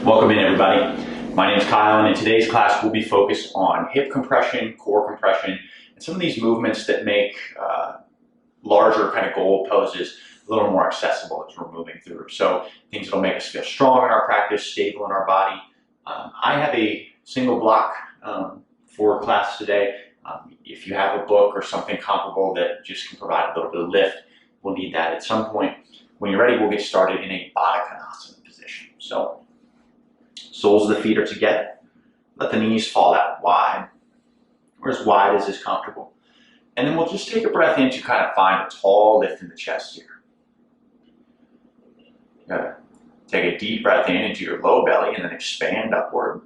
Welcome in, everybody. My name is Kyle, and in today's class we'll be focused on hip compression, core compression, and some of these movements that make larger kind of goal poses a little more accessible as we're moving through. So things that'll make us feel strong in our practice, stable in our body. I have a single block for class today. If you have a book or something comparable that just can provide a little bit of lift, we'll need that at some point. When you're ready, we'll get started in a Baddha Konasana position. So soles of the feet are together. Let the knees fall out wide, or as wide as is comfortable. And then we'll just take a breath in to kind of find a tall lift in the chest here. Good. Take a deep breath in into your low belly and then expand upward.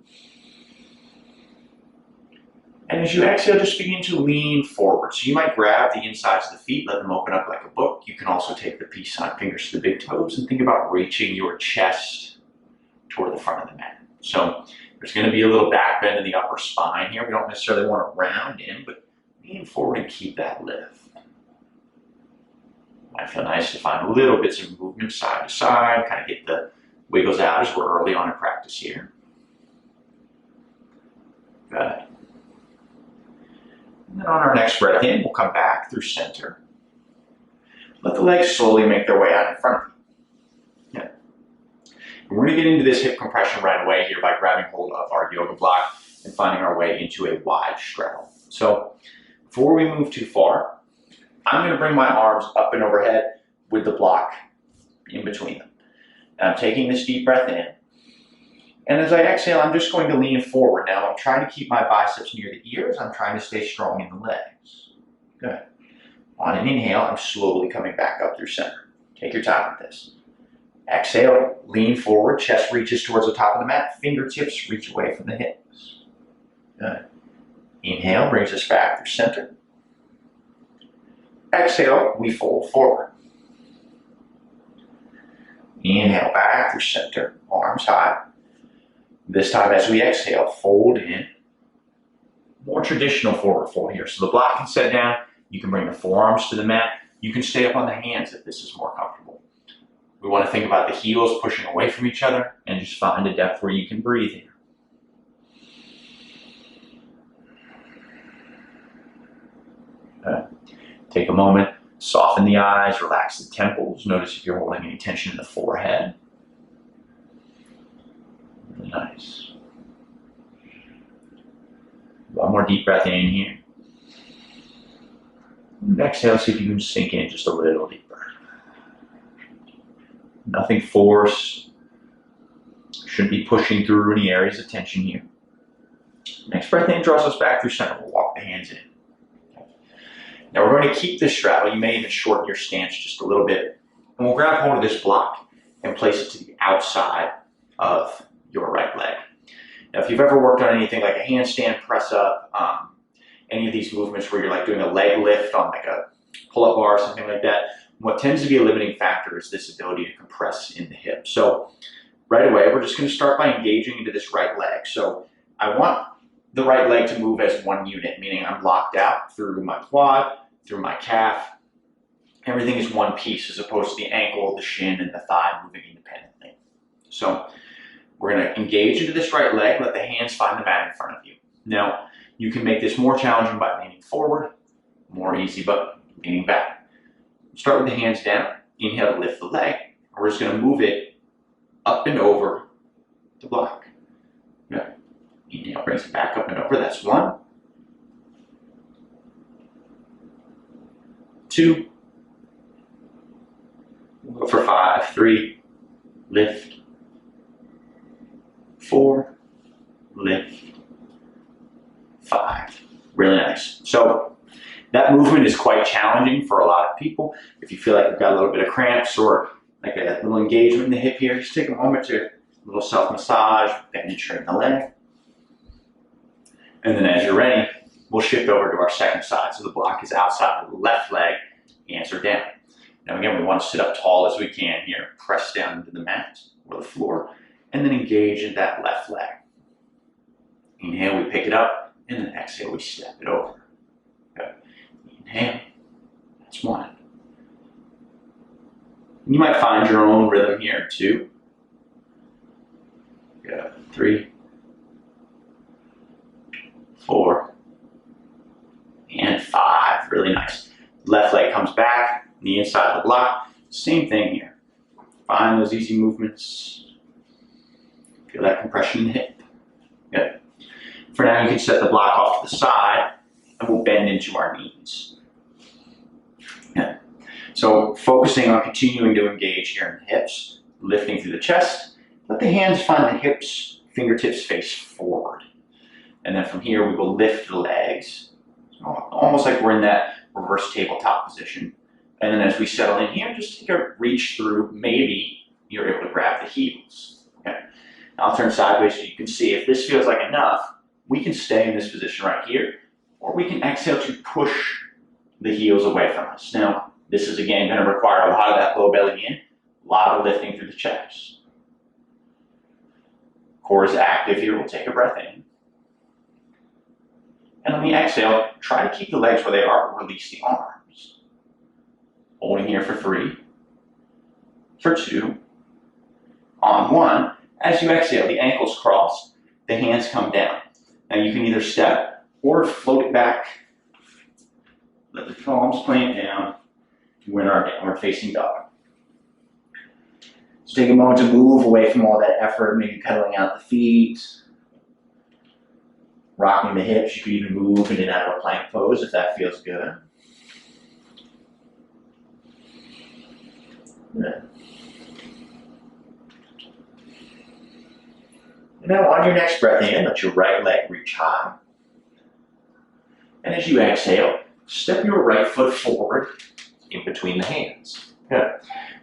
And as you exhale, just begin to lean forward. So you might grab the insides of the feet, let them open up like a book. You can also take the peace sign fingers to the big toes and think about reaching your chest toward the front of the mat. So there's going to be a little back bend in the upper spine here. We don't necessarily want to round in, but lean forward and keep that lift. Might feel nice to find little bits of movement side to side, kind of get the wiggles out as we're early on in practice here. Good. And then on our next breath in, we'll come back through center. Let the legs slowly make their way out in front of you. Yeah. And we're going to get into this hip compression right away here by grabbing hold of our yoga block and finding our way into a wide straddle. So before we move too far, I'm going to bring my arms up and overhead with the block in between them. And I'm taking this deep breath in. And as I exhale, I'm just going to lean forward. Now I'm trying to keep my biceps near the ears. I'm trying to stay strong in the legs. Good. On an inhale, I'm slowly coming back up through center. Take your time with this. Exhale, lean forward, chest reaches towards the top of the mat, fingertips reach away from the hips. Good. Inhale brings us back through center. Exhale, we fold forward. Inhale back through center, arms high. This time as we exhale, fold in. More traditional forward fold here. So the block can set down. You can bring the forearms to the mat. You can stay up on the hands if this is more comfortable. We want to think about the heels pushing away from each other and just find a depth where you can breathe here. Take a moment, soften the eyes, relax the temples. Notice if you're holding any tension in the forehead. Really nice. One more deep breath in here. And exhale, see if you can sink in just a little deeper. Nothing forced. Shouldn't be pushing through any areas of tension here. Next breath in draws us back through center. We'll walk the hands in. Now we're going to keep this straddle. You may even shorten your stance just a little bit. And we'll grab hold of this block and place it to the outside of your right leg. Now if you've ever worked on anything like a handstand press up, any of these movements where you're like doing a leg lift on like a pull-up bar or something like that, what tends to be a limiting factor is this ability to compress in the hip. So right away, we're just going to start by engaging into this right leg. So I want the right leg to move as one unit, meaning I'm locked out through my quad, through my calf. Everything is one piece as opposed to the ankle, the shin, and the thigh moving independently. So we're going to engage into this right leg, let the hands find the mat in front of you. Now, you can make this more challenging by leaning forward, more easy, but leaning back. Start with the hands down, inhale to lift the leg. We're just going to move it up and over the block. Good. Inhale brings it back up and over, that's 1. 2. We'll go for 5, 3, lift. 4, lift. 5. Really nice. So that movement is quite challenging for a lot of people. If you feel like you've got a little bit of cramps or like a little engagement in the hip here, just take a moment to a little self-massage, bend and straighten the leg. And then as you're ready, we'll shift over to our second side. So the block is outside of the left leg, hands are down. Now again, we want to sit up tall as we can here, press down into the mat or the floor, and then engage in that left leg. Inhale, we pick it up, and then exhale, we step it over. Good. Inhale, that's 1. You might find your own rhythm here, 2. Good. 3, 4, and 5. Really nice. Left leg comes back, knee inside the block. Same thing here. Find those easy movements. Feel that compression in the hip. Good. For now, you can set the block off to the side, and we'll bend into our knees. Good. So focusing on continuing to engage here in the hips, lifting through the chest. Let the hands find the hips, fingertips face forward. And then from here, we will lift the legs, almost like we're in that reverse tabletop position. And then as we settle in here, just take a reach through. Maybe you're able to grab the heels. Okay. I'll turn sideways so you can see. If this feels like enough, we can stay in this position right here, or we can exhale to push the heels away from us. Now, this is again going to require a lot of that low belly in, a lot of lifting through the chest. Core is active here. We'll take a breath in. And on the exhale, try to keep the legs where they are, but release the arms. Holding here for 3, for 2, on 1. As you exhale, the ankles cross, the hands come down. Now you can either step or float it back. Let the palms plant down. We're in our downward facing dog. So take a moment to move away from all that effort, maybe pedaling out the feet, rocking the hips. You could even move into an out of a plank pose if that feels good. Good. And now on your next breath in, let your right leg reach high. And as you exhale, step your right foot forward in between the hands. Good.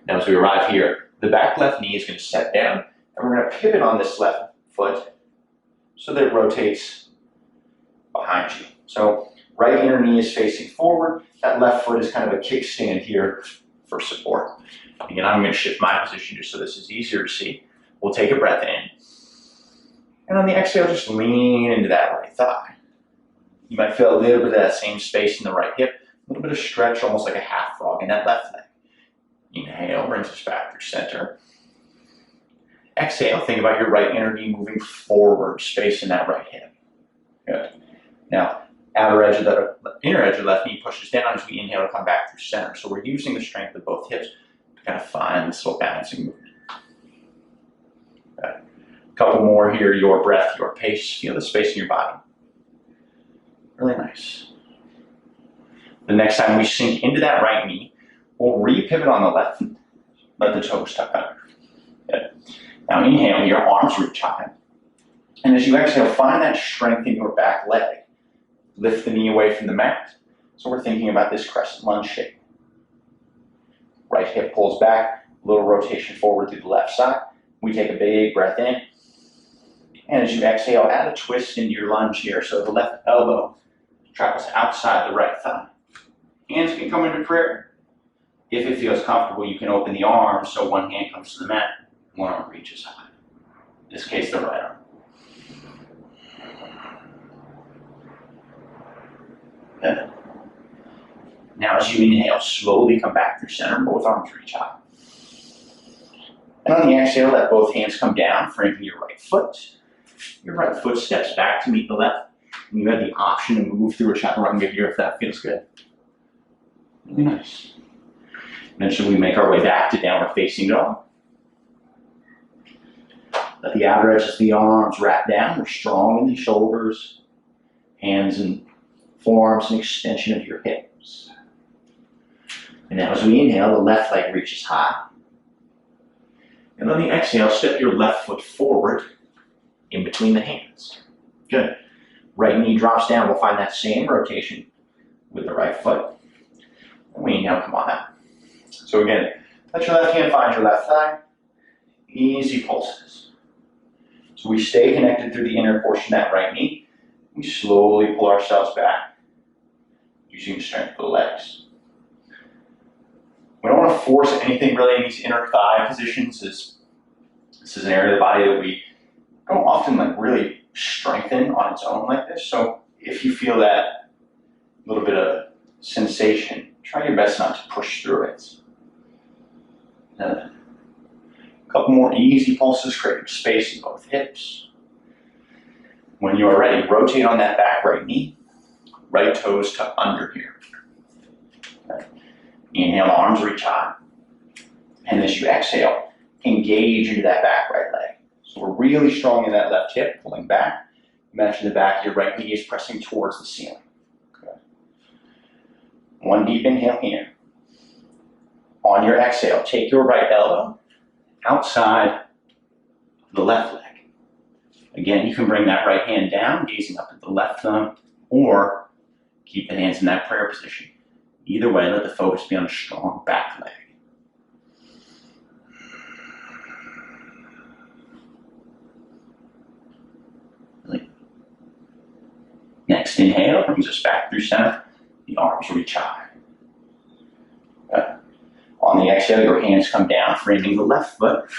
Now as we arrive here, the back left knee is going to set down, and we're going to pivot on this left foot so that it rotates behind you. So right inner knee is facing forward. That left foot is kind of a kickstand here for support. Again, I'm going to shift my position just so this is easier to see. We'll take a breath in. And on the exhale, just lean into that right thigh. You might feel a little bit of that same space in the right hip, a little bit of stretch, almost like a half frog in that left leg. Inhale, brings us back through center. Exhale, think about your right inner knee moving forward, space in that right hip. Good. Now, outer edge of the inner edge of the left knee pushes down as we inhale to come back through center. So we're using the strength of both hips to kind of find this little balancing movement. Good. A couple more here, your breath, your pace. Feel the space in your body. Really nice. The next time we sink into that right knee, we'll re-pivot on the left foot. Let the toes tuck under. Good. Now inhale, your arms reach high. And as you exhale, find that strength in your back leg. Lift the knee away from the mat. So we're thinking about this crescent lunge shape. Right hip pulls back, a little rotation forward through the left side. We take a big breath in. And as you exhale, add a twist into your lunge here. So the left elbow travels outside the right thigh. Hands can come into prayer. If it feels comfortable, you can open the arms so one hand comes to the mat, one arm reaches high. In this case, the right arm. Good. Now as you inhale, slowly come back through center, both arms reach high. And on the exhale, let both hands come down, framing your right foot. Your right foot steps back to meet the left. And you have the option to move through a chaturanga here if that feels good. Really nice. Eventually we make our way back to downward facing dog. Let the outer edges of the arms wrap down. We're strong in the shoulders, hands and forearms, an extension of your hips. And now as we inhale, the left leg reaches high. And on the exhale, step your left foot forward in between the hands. Good. Right knee drops down. We'll find that same rotation with the right foot. And we inhale, come on out. So again, let your left hand find your left thigh. Easy pulses. So we stay connected through the inner portion of that right knee. We slowly pull ourselves back using the strength of the legs. We don't want to force anything really in these inner thigh positions. This is an area of the body that we don't often really strengthen on its own like this. So if you feel that little bit of sensation, try your best not to push through it. A couple more easy pulses, creating space in both hips. When you are ready, rotate on that back right knee. Right toes tuck under here. Okay. Inhale, arms reach high. And as you exhale, engage into that back right leg. So we're really strong in that left hip, pulling back. Imagine the back of your right knee is pressing towards the ceiling. Okay. One deep inhale here. On your exhale, take your right elbow outside the left leg. Again, you can bring that right hand down, gazing up at the left thumb, or keep the hands in that prayer position. Either way, let the focus be on a strong back leg. Next inhale brings us back through center. The arms reach high. Okay. On the exhale, your hands come down, framing the left foot.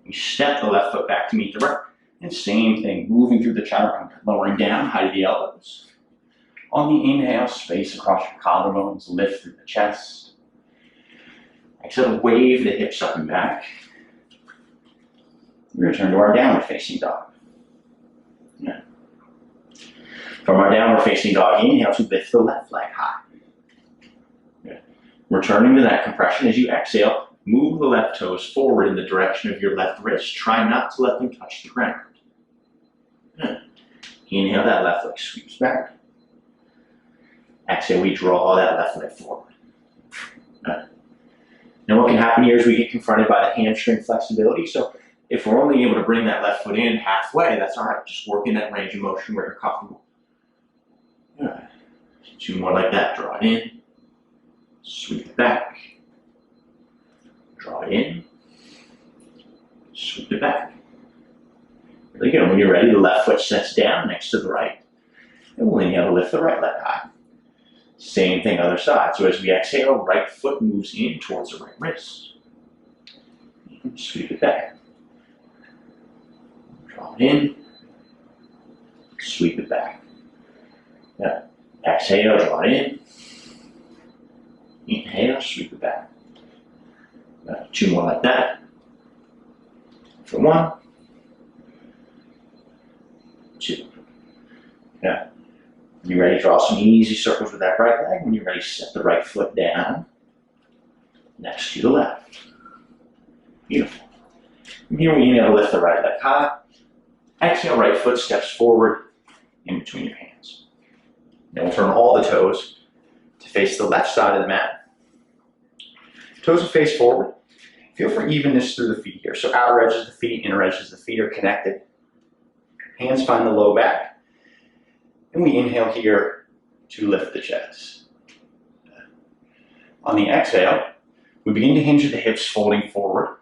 You step the left foot back to meet the right. And same thing, moving through the chaturanga, lowering down, height of the elbows. On the inhale, space across your collarbones, lift through the chest. Exhale, wave the hips up and back. We return to our downward facing dog. Yeah. From our downward facing dog, inhale to lift the left leg high. Yeah. Returning to that compression as you exhale, move the left toes forward in the direction of your left wrist. Try not to let them touch the ground. Yeah. Inhale, that left leg sweeps back. Exhale, we draw that left leg forward. Yeah. Now what can happen here is we get confronted by the hamstring flexibility. So if we're only able to bring that left foot in halfway, that's all right. Just work in that range of motion where you're comfortable. Yeah. Two more like that. Draw it in. Sweep it back. Draw it in. Sweep it back. Really good. When you're ready, the left foot sets down next to the right. And we'll inhale to lift the right leg high. Same thing, other side. So as we exhale, right foot moves in towards the right wrist. Sweep it back. Draw it in. Sweep it back. Yeah. Exhale, draw it in. Inhale, sweep it back. Two more like that. For one. Two. Yeah. When you're ready, draw some easy circles with that right leg. When you're ready, set the right foot down next to the left. Beautiful. From here, we inhale to lift the right leg high. Exhale, right foot steps forward in between your hands. Then we'll turn all the toes to face the left side of the mat. Toes will face forward. Feel for evenness through the feet here. So outer edges of the feet, inner edges of the feet are connected. Hands find the low back. And we inhale here to lift the chest. On the exhale, we begin to hinge at the hips, folding forward.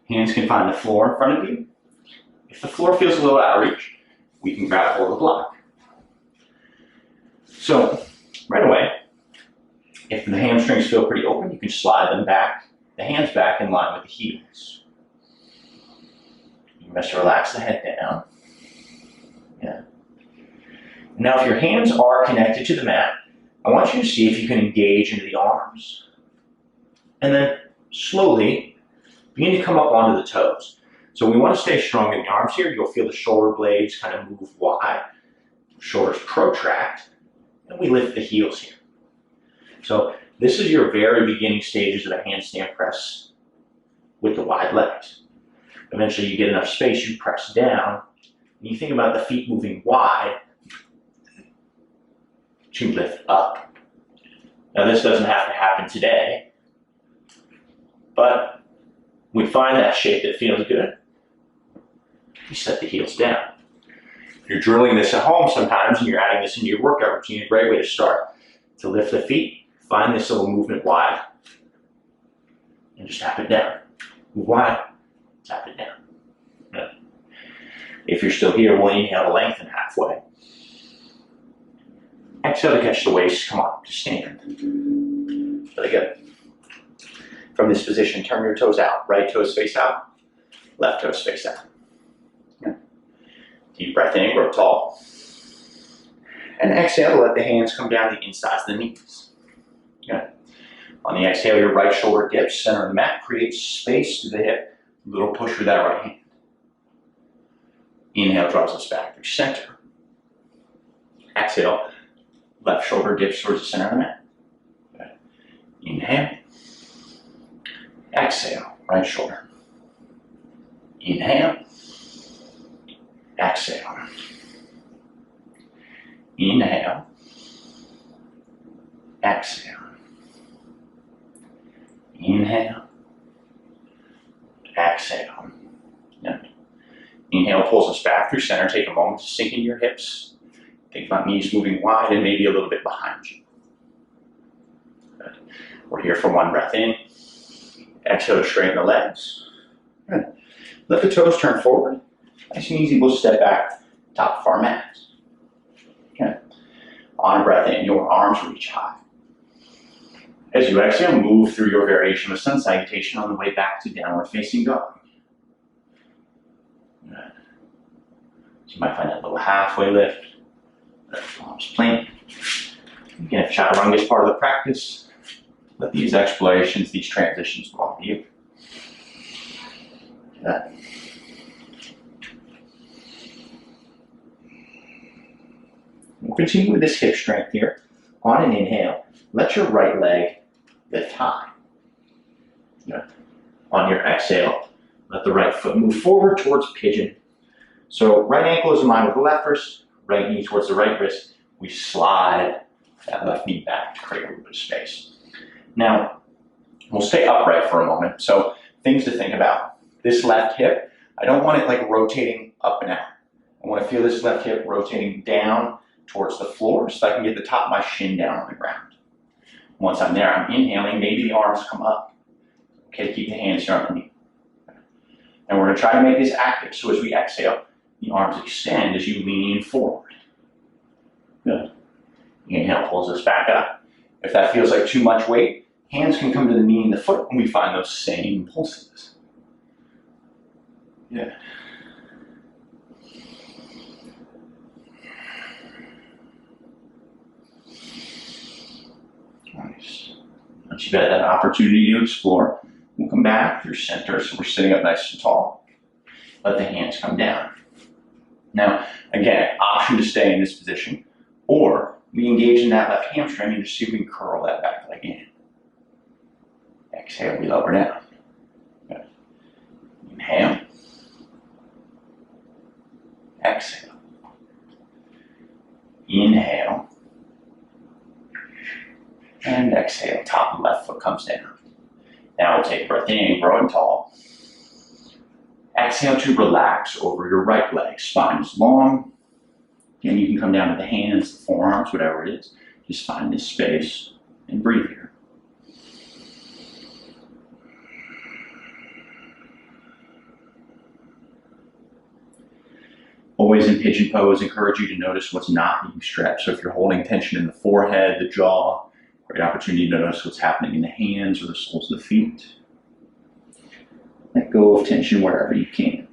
Hands can find the floor in front of you. If the floor feels a little out of reach, we can grab hold of the block. So, right away, if the hamstrings feel pretty open, you can slide them back, the hands back in line with the heels. You can just relax the head down. Yeah. Now, if your hands are connected to the mat, I want you to see if you can engage into the arms. And then slowly begin to come up onto the toes. So we want to stay strong in the arms here. You'll feel the shoulder blades kind of move wide. Shoulders protract. And we lift the heels here. So this is your very beginning stages of a handstand press with the wide legs. Eventually you get enough space, you press down, and you think about the feet moving wide to lift up. Now this doesn't have to happen today, but we find that shape that feels good. You set the heels down. If you're drilling this at home sometimes and you're adding this into your workout routine, a great way to start to lift the feet. Find this little movement wide and just tap it down. Move wide, tap it down. Yeah. If you're still here, we'll inhale to lengthen halfway. Exhale to catch the waist. Come on, to stand. Really good. From this position, turn your toes out. Right toes face out, left toes face out. Yeah. Deep breath in, grow tall. And exhale to let the hands come down the insides of the knees. Yeah. On the exhale, your right shoulder dips, center of the mat, creates space to the hip. Little push with that right hand. Inhale draws us back through center. Exhale, left shoulder dips towards the center of the mat. Okay. Inhale. Exhale, right shoulder. Inhale. Exhale. Inhale. Exhale. Inhale. Exhale. Yep. Inhale pulls us back through center. Take a moment to sink into your hips. Think about knees moving wide and maybe a little bit behind you. Good. We're here for one breath in. Exhale to straighten the legs. Good. Let the toes turn forward. Nice and easy, we'll step back top of our mat. Okay. On a breath in, your arms reach high. As you exhale, move through your variation of sun salutation on the way back to downward facing dog. Good. So you might find that little halfway lift. Arms plant. Again, if chaturanga is part of the practice, let these explorations, these transitions belong to you. Good. We'll continue with this hip strength here. On an inhale, let your right leg lift high. Good. On your exhale, let the right foot move forward towards pigeon. So right ankle is in line with the left wrist, right knee towards the right wrist. We slide that left knee back to create a little bit of space. Now, we'll stay upright for a moment. So things to think about. This left hip, I don't want it like rotating up and out. I want to feel this left hip rotating down towards the floor so I can get the top of my shin down on the ground. Once I'm there, I'm inhaling, maybe the arms come up. Okay, keep the hands here underneath. And we're going to try to make this active. So as we exhale, the arms extend as you lean forward. Good. Inhale pulls us back up. If that feels like too much weight, hands can come to the knee and the foot when we find those same pulses. Good. Nice. Once you've had that opportunity to explore, we'll come back through center, so we're sitting up nice and tall. Let the hands come down. Now, again, option to stay in this position, or we engage in that left hamstring and just see if we can curl that back leg in. Exhale, we lower down. Good. Inhale. Exhale. Inhale. And exhale, top of the left foot comes down. Now we'll take a breath in, growing tall. Exhale to relax over your right leg. Spine is long. Again, you can come down to the hands, the forearms, whatever it is. Just find this space and breathe here. Always in pigeon pose, encourage you to notice what's not being stretched. So if you're holding tension in the forehead, the jaw, great opportunity to notice what's happening in the hands or the soles of the feet. Let go of tension wherever you can.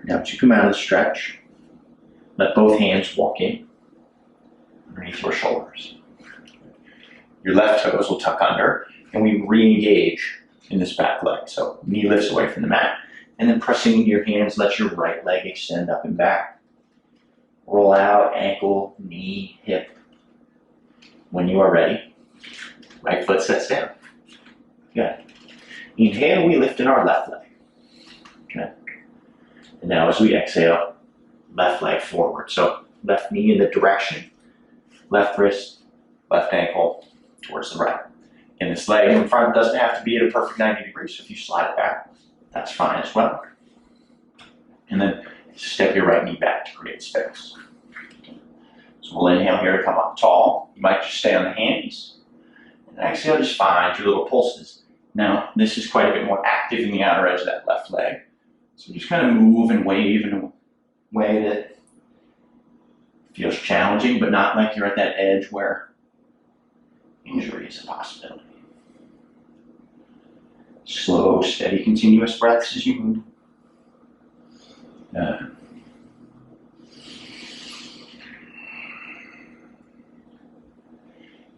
Now as you come out of the stretch, let both hands walk in underneath your shoulders. Your left toes will tuck under, and we re-engage in this back leg. So knee lifts away from the mat, and then pressing into your hands, let your right leg extend up and back. Roll out, ankle, knee, hip. When you are ready, right foot sets down. Good. Inhale, we lift in our left leg. Good. And now as we exhale, left leg forward. So left knee in the direction, left wrist, left ankle towards the right. And this leg in front doesn't have to be at a perfect 90 degrees, so if you slide it back, that's fine as well. And then step your right knee back to create space. So we'll inhale here to come up tall. You might just stay on the hands. And exhale, just find your little pulses. Now, this is quite a bit more active in the outer edge of that left leg. So just kind of move and wave in a way that feels challenging, but not like you're at that edge where injury is a possibility. Slow, steady, continuous breaths as you move.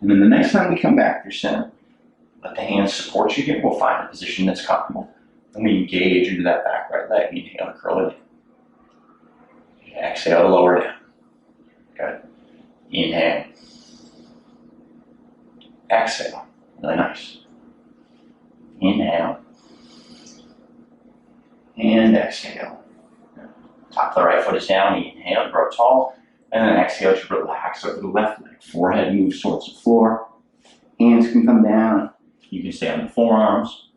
And then the next time we come back through center, let the hands support you here. We'll find a position that's comfortable. And we engage into that back right leg. Inhale to curl it in. Exhale to lower it down. Good. Inhale. Exhale. Really nice. Inhale. And exhale. Top of the right foot is down. Inhale, grow tall. And then exhale to relax over the left leg. Forehead moves towards the floor. Hands can come down. You can stay on the forearms.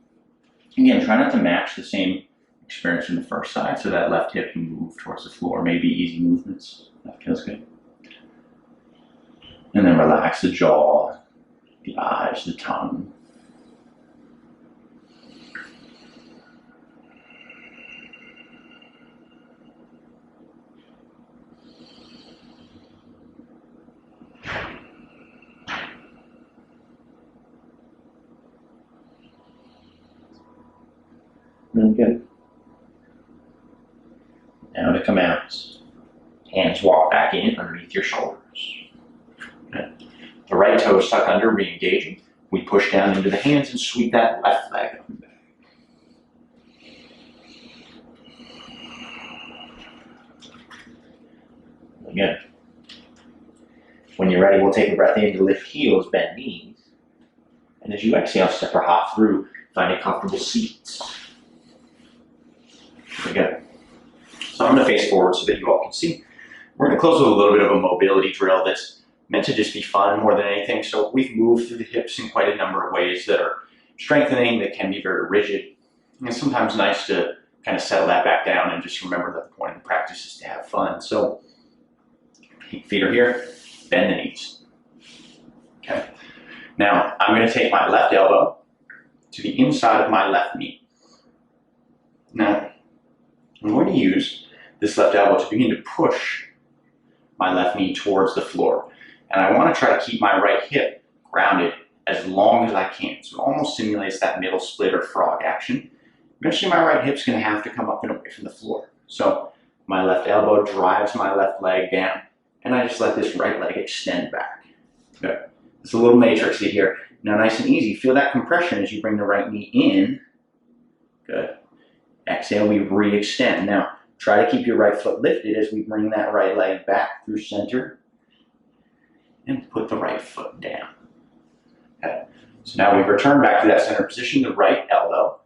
Again, try not to match the same experience from the first side, so that left hip can move towards the floor. Maybe easy movements. That feels good. And then relax the jaw, the eyes, the tongue. Really good. Now to come out. Hands walk back in underneath your shoulders. Okay. The right toe is stuck under, re-engaging. We push down into the hands and sweep that left leg up and back. Really good. When you're ready, we'll take a breath in to lift heels, bend knees. And as you exhale, step or hop through, find a comfortable seat. Very good. So I'm going to face forward so that you all can see. We're going to close with a little bit of a mobility drill that's meant to just be fun more than anything. So we've moved through the hips in quite a number of ways that are strengthening, that can be very rigid. And it's sometimes nice to kind of settle that back down and just remember that the point of the practice is to have fun. So feet are here, bend the knees. Okay. Now I'm going to take my left elbow to the inside of my left knee. Now I'm going to use this left elbow to begin to push my left knee towards the floor. And I want to try to keep my right hip grounded as long as I can. So it almost simulates that middle split or frog action. Eventually my right hip's going to have to come up and away from the floor. So my left elbow drives my left leg down. And I just let this right leg extend back. Good. It's a little matrixy here. Now nice and easy. Feel that compression as you bring the right knee in. Good. Exhale, we re-extend. Now, try to keep your right foot lifted as we bring that right leg back through center and put the right foot down. Okay. So now we return back to that center position. The right elbow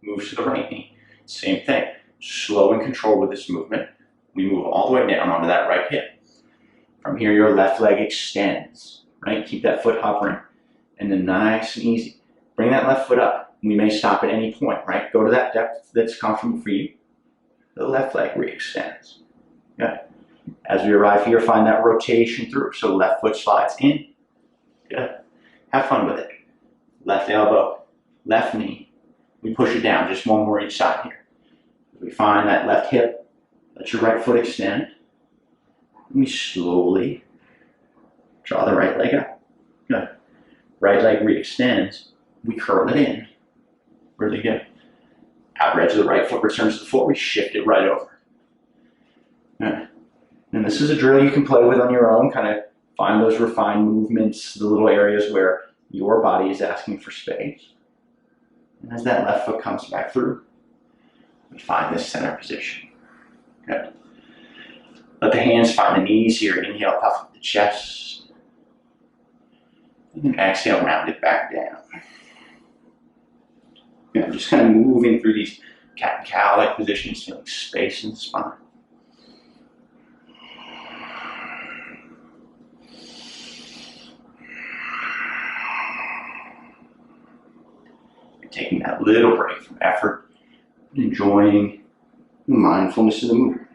moves to the right knee. Same thing. Slow and controlled with this movement. We move all the way down onto that right hip. From here, your left leg extends, right? Keep that foot hovering. And then nice and easy. Bring that left foot up. We may stop at any point, right? Go to that depth that's comfortable for you. The left leg re-extends. Good. As we arrive here, find that rotation through. So left foot slides in. Good. Have fun with it. Left elbow, left knee. We push it down, just one more each side here. We find that left hip. Let your right foot extend. And we slowly draw the right leg up. Good. Right leg re-extends. We curl it in. Really good. Outer edge of the right foot returns to the floor. We shift it right over. Right. And this is a drill you can play with on your own. Kind of find those refined movements, the little areas where your body is asking for space. And as that left foot comes back through, we find this center position. Good. Let the hands find the knees here. Inhale, puff up the chest. And then exhale, round it back down. Yeah, just kind of moving through these cat and cow-like positions, feeling space in the spine. You're taking that little break from effort and enjoying the mindfulness of the movement.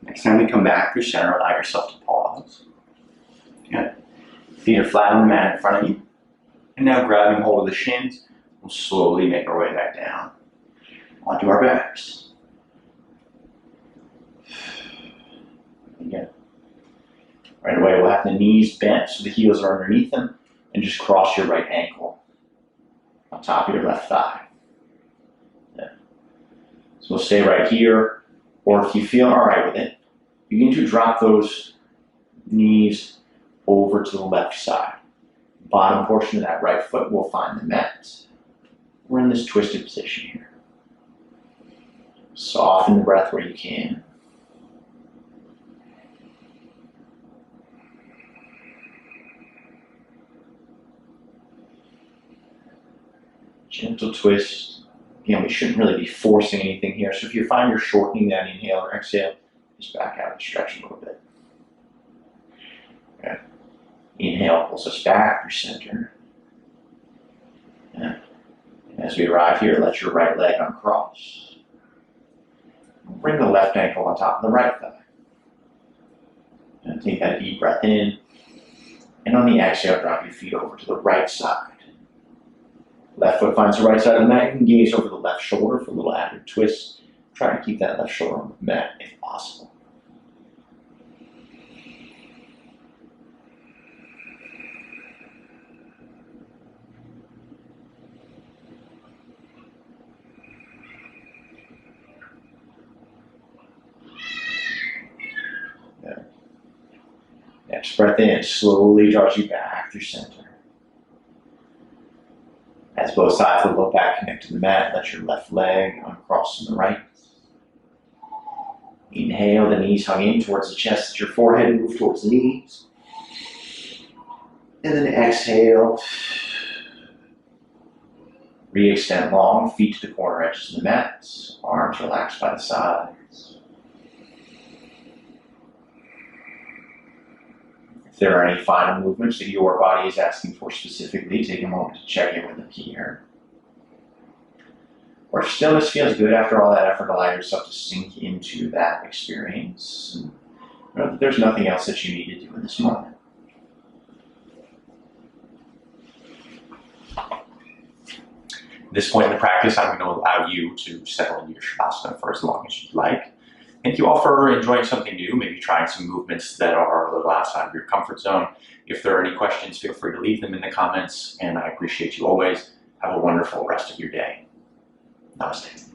Next time we come back through center, allow yourself to pause. Good. Feet are flat on the mat in front of you. And now grabbing hold of the shins, we'll slowly make our way back down onto our backs. Again. Right away, we'll have the knees bent so the heels are underneath them, and just cross your right ankle on top of your left thigh. Yeah. So we'll stay right here, or if you feel all right with it, begin to drop those knees over to the left side. Bottom portion of that right foot will find the mat. We're in this twisted position here. Soften the breath where you can. Gentle twist. Again, we shouldn't really be forcing anything here. So if you find you're shortening that inhale or exhale, just back out and stretch a little bit. Okay. Inhale pulls us back through center. And as we arrive here, let your right leg uncross. Bring the left ankle on top of the right thigh. And take that deep breath in. And on the exhale, drop your feet over to the right side. Left foot finds the right side of the mat. You can gaze over the left shoulder for a little added twist. Try to keep that left shoulder on the mat if possible. Good. Next breath in slowly draws you back through center. As both sides of the low back connect to the mat, let your left leg uncross to the right. Inhale, the knees hug in towards the chest, your forehead move towards the knees. And then exhale. Re-extend long, feet to the corner edges of the mat, arms relaxed by the sides. If there are any final movements that your body is asking for specifically, take a moment to check in with them here. Or if stillness feels good after all that effort, allow yourself to sink into that experience. And know that there's nothing else that you need to do in this moment. At this point in the practice, I'm going to allow you to settle into your Shavasana for as long as you'd like. Thank you all for enjoying something new, maybe trying some movements that are a little outside of your comfort zone. If there are any questions, feel free to leave them in the comments, and I appreciate you always. Have a wonderful rest of your day. Namaste.